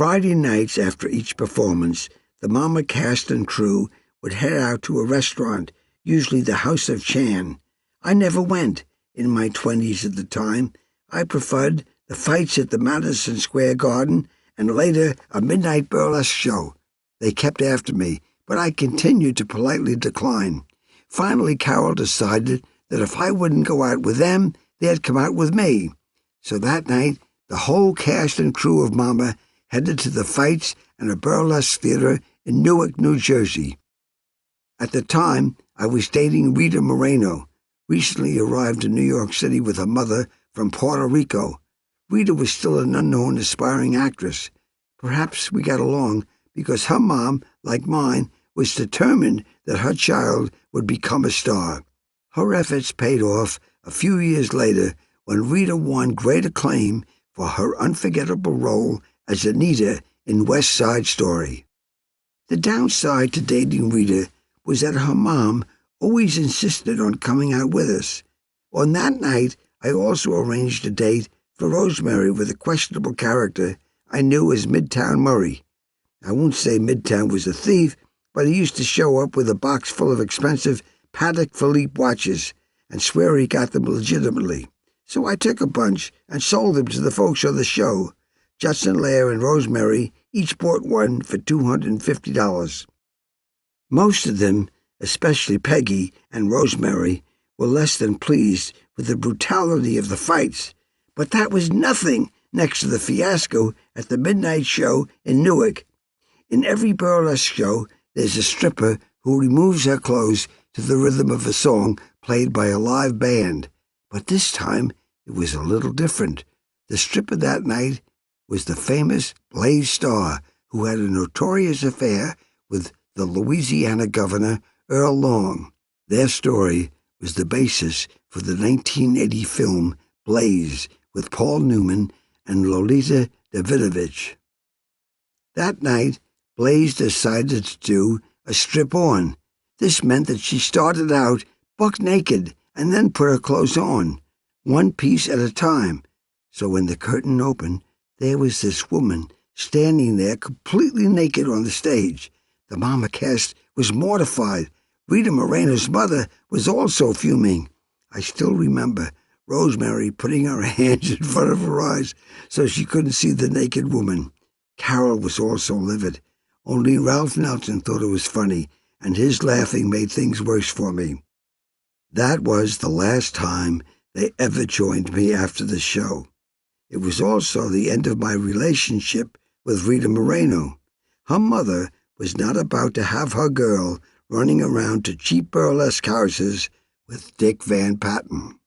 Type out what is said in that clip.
Friday nights after each performance, the Mama cast and crew would head out to a restaurant, usually the House of Chan. I never went. In my 20s at the time, I preferred the fights at the Madison Square Garden and later a midnight burlesque show. They kept after me, but I continued to politely decline. Finally, Carol decided that if I wouldn't go out with them, they'd come out with me. So that night, the whole cast and crew of Mama headed to the fights and a burlesque theater in Newark, New Jersey. At the time, I was dating Rita Moreno, recently arrived in New York City with her mother from Puerto Rico. Rita was still an unknown aspiring actress. Perhaps we got along because her mom, like mine, was determined that her child would become a star. Her efforts paid off a few years later when Rita won great acclaim for her unforgettable role as Anita in West Side Story. The downside to dating Rita was that her mom always insisted on coming out with us. On that night, I also arranged a date for Rosemary with a questionable character I knew as Midtown Murray. I won't say Midtown was a thief, but he used to show up with a box full of expensive Patek Philippe watches and swear he got them legitimately. So I took a bunch and sold them to the folks on the show. Judson Lair and Rosemary each bought one for $250. Most of them, especially Peggy and Rosemary, were less than pleased with the brutality of the fights, but that was nothing next to the fiasco at the midnight show in Newark. In every burlesque show, there's a stripper who removes her clothes to the rhythm of a song played by a live band. But this time, it was a little different. The stripper that night was the famous Blaze Starr, who had a notorious affair with the Louisiana governor, Earl Long. Their story was the basis for the 1980 film Blaze with Paul Newman and Lolita Davidovich. That night, Blaze decided to do a strip-on. This meant that she started out buck naked and then put her clothes on, one piece at a time. So when the curtain opened, there was this woman standing there completely naked on the stage. The Mama cast was mortified. Rita Moreno's mother was also fuming. I still remember Rosemary putting her hands in front of her eyes so she couldn't see the naked woman. Carol was also livid. Only Ralph Nelson thought it was funny, and his laughing made things worse for me. That was the last time they ever joined me after the show. It was also the end of my relationship with Rita Moreno. Her mother was not about to have her girl running around to cheap burlesque houses with Dick Van Patten.